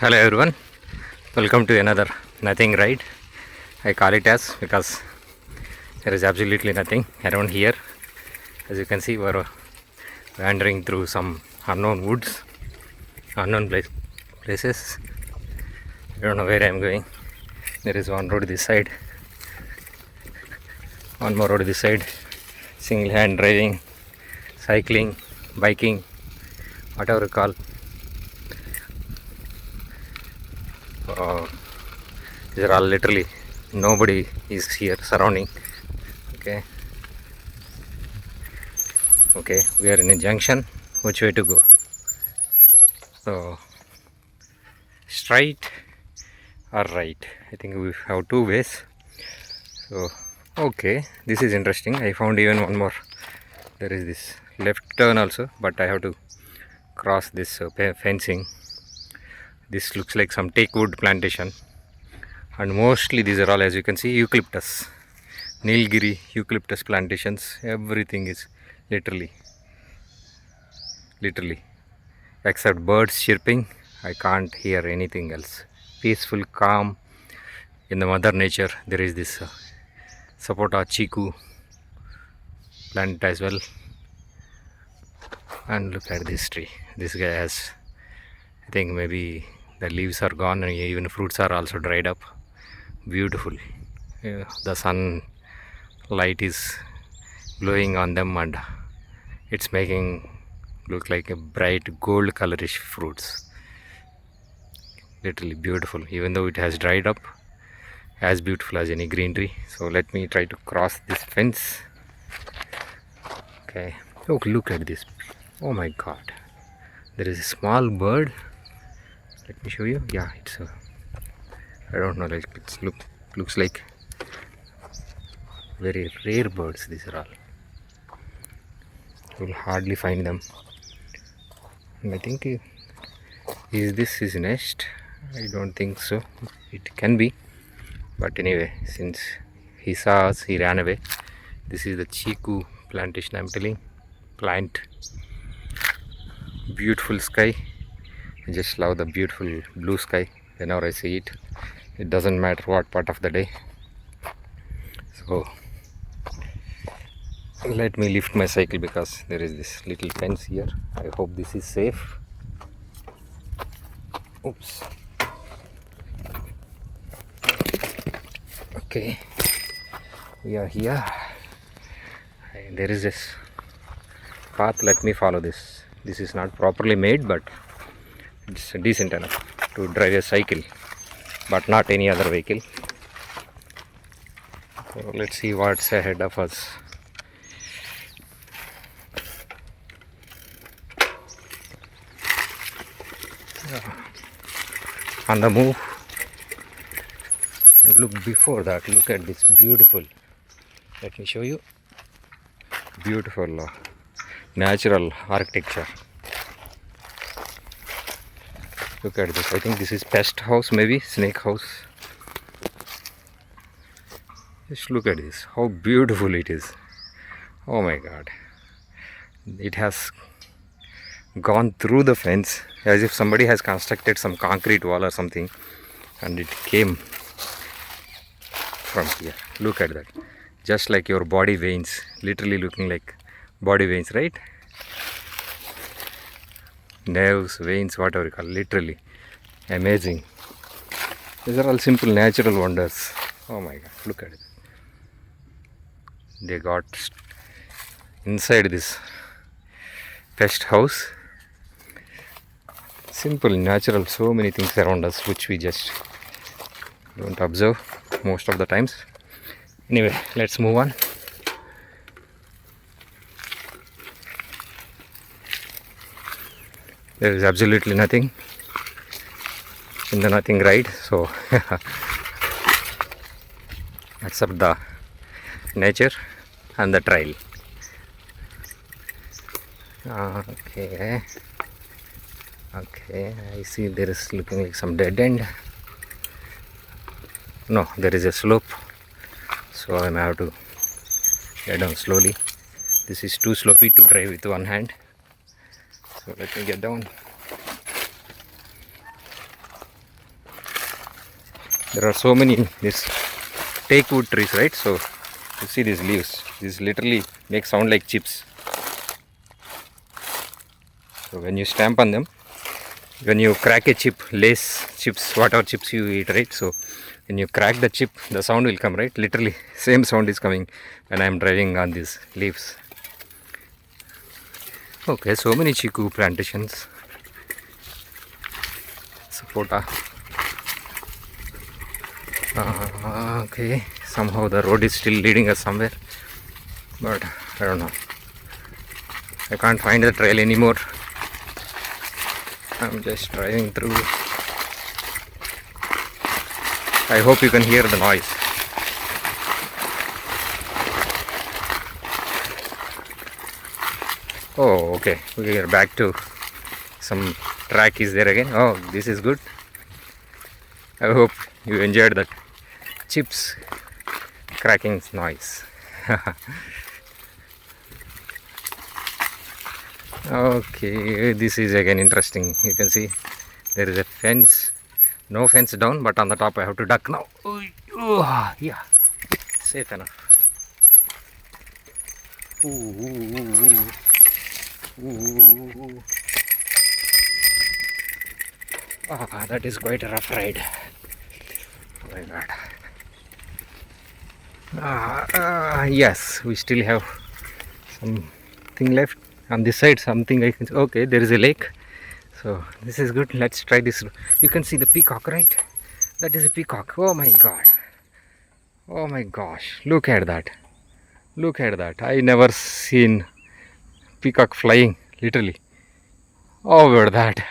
Hello everyone, welcome to another nothing ride. I call it as because there is absolutely nothing around here. As you can see, we're wandering through some unknown woods, unknown places. I don't know where I'm going. There is one road this side, one more road this side. Single hand driving, cycling, biking, whatever you call. These are all literally nobody is here surrounding. Okay, we are in a junction. Which way to go? So straight or right? I think we have two ways. So okay, this is interesting. I found even one more. There is this left turn also, but I have to cross this fencing. This looks like some teak wood plantation, and mostly these are all, as you can see, eucalyptus, Nilgiri eucalyptus plantations. Everything is literally except birds chirping. I can't hear anything else. Peaceful, calm in the mother nature. There is this sapota chiku plant as well, and look at this tree. This guy has, I think maybe the leaves are gone and even fruits are also dried up. Beautiful. The sun light is glowing on them and it's making look like a bright gold colorish fruits. Literally beautiful, even though it has dried up, as beautiful as any greenery. So let me try to cross this fence. Okay, oh, look at this. Oh my god, there is a small bird. Let me show you. Yeah, it's a, I don't know, like it's looks like very rare birds. These are all, you will hardly find them. I think is this his nest? I don't think so. It can be, but anyway, since he saw us, he ran away. This is the chiku plantation, I'm telling. Plant. Beautiful sky. I just love the beautiful blue sky whenever I see it. It doesn't matter what part of the day. So let me lift my cycle because there is this little fence here. I hope this is safe. Oops. Okay, we are here. There is this path. Let me follow this. This is not properly made, but it's decent enough to drive a cycle, but not any other vehicle. So let's see what's ahead of us. On the move. And look, before that, look at this beautiful, let me show you, beautiful natural architecture. Look at this. I think this is pest house, maybe snake house. Just look at this, how beautiful it is. Oh my god, it has gone through the fence as if somebody has constructed some concrete wall or something, and it came from here. Look at that, just like your body veins, literally looking like body veins, right? Nerves, veins, whatever you call, literally amazing. These are all simple natural wonders. Oh my god, look at it. They got inside this pest house. Simple, natural, so many things around us which we just don't observe most of the times. Anyway, let's move on. There is absolutely nothing in the nothing ride, so except the nature and the trail. Okay, I see there is looking like some dead end. No, there is a slope, so I may have to get down slowly. This is too slopey to drive with one hand, so let me get down. There are so many this take wood trees, right? So you see these leaves. These literally make sound like chips. So when you stamp on them, when you crack a chip, lace chips, whatever chips you eat, right? So when you crack the chip, the sound will come, right? Literally same sound is coming when I am driving on these leaves. Okay, so many chiku plantations. Sapota. Okay, somehow the road is still leading us somewhere, but I don't know. I can't find the trail anymore. I'm just driving through. I hope you can hear the noise. Oh, okay. We are back to some track is there again. Oh, this is good. I hope you enjoyed that chips cracking noise. Okay, this is again interesting. You can see there is a fence. No fence down, but on the top I have to duck now. Yeah, safe enough. That is quite a rough ride. Oh my god. Yes, we still have something left on this side. Something I can. Okay, there is a lake. So this is good. Let's try this. You can see the peacock, right? That is a peacock. Oh my god. Oh my gosh. Look at that. Look at that. I never seen peacock flying, literally. Over that.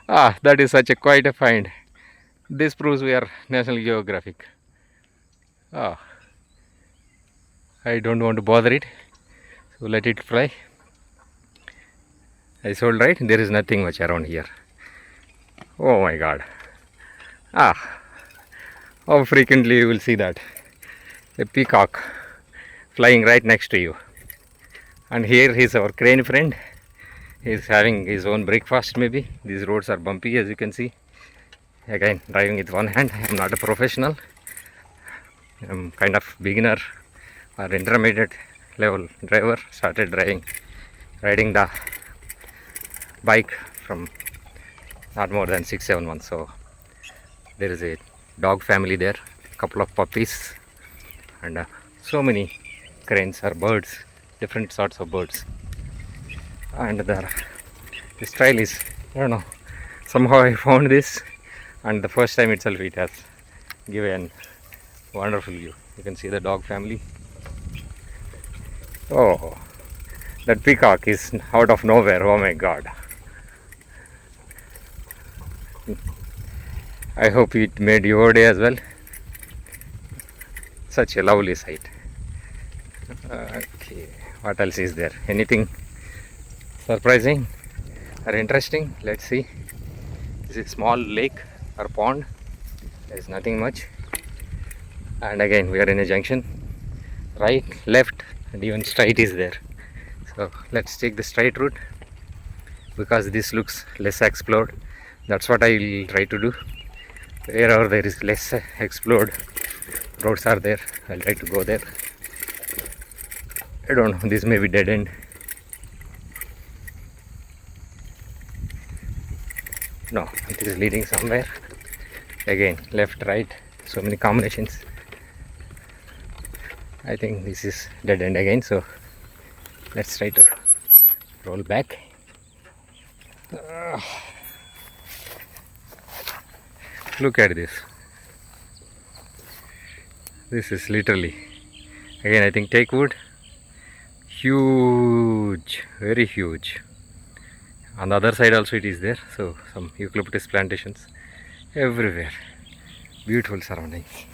That is such a quite a find. This proves we are National Geographic. I don't want to bother it. So let it fly. I told right, there is nothing much around here. Oh my god. How frequently you will see that. A peacock flying right next to you. And here is our crane friend. He is having his own breakfast maybe. These roads are bumpy as you can see. Again, driving with one hand. I am not a professional. I am kind of beginner or intermediate level driver. Started riding the bike from not more than 6-7 months. So there is a dog family there, a couple of puppies, and so many cranes or birds, different sorts of birds. And this trail is, I don't know, somehow I found this, and the first time itself it has given wonderful view. You can see the dog family. Oh, that peacock is out of nowhere. Oh my god. I hope it made your day as well. Such a lovely sight. Okay, what else is there? Anything surprising or interesting? Let's see. This is a small lake or pond. There is nothing much. And again, we are in a junction. Right, left, and even straight is there. So let's take the straight route because this looks less explored. That's what I will try to do. Wherever there is less explored roads are there, I'll try to go there. I don't know, this may be dead end. No, it is leading somewhere. Again, left, right, so many combinations. I think this is dead end again, so let's try to roll back. Look at this. This is literally, again I think take wood. Huge, very huge. On the other side also it is there. So some eucalyptus plantations everywhere. Beautiful surroundings.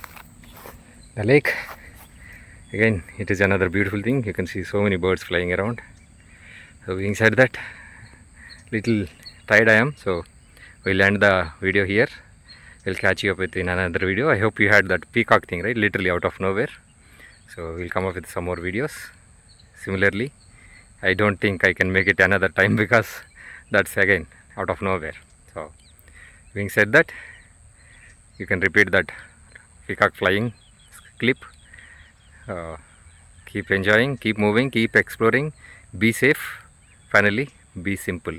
The lake, again it is another beautiful thing. You can see so many birds flying around. So being said that, little tired I am, so we'll end the video here. We'll catch you up with in another video. I hope you had that peacock thing, right? Literally out of nowhere. So we'll come up with some more videos. Similarly, I don't think I can make it another time because that's again out of nowhere. So being said that, you can repeat that peacock flying clip. Keep enjoying, keep moving, keep exploring, be safe, finally be simple.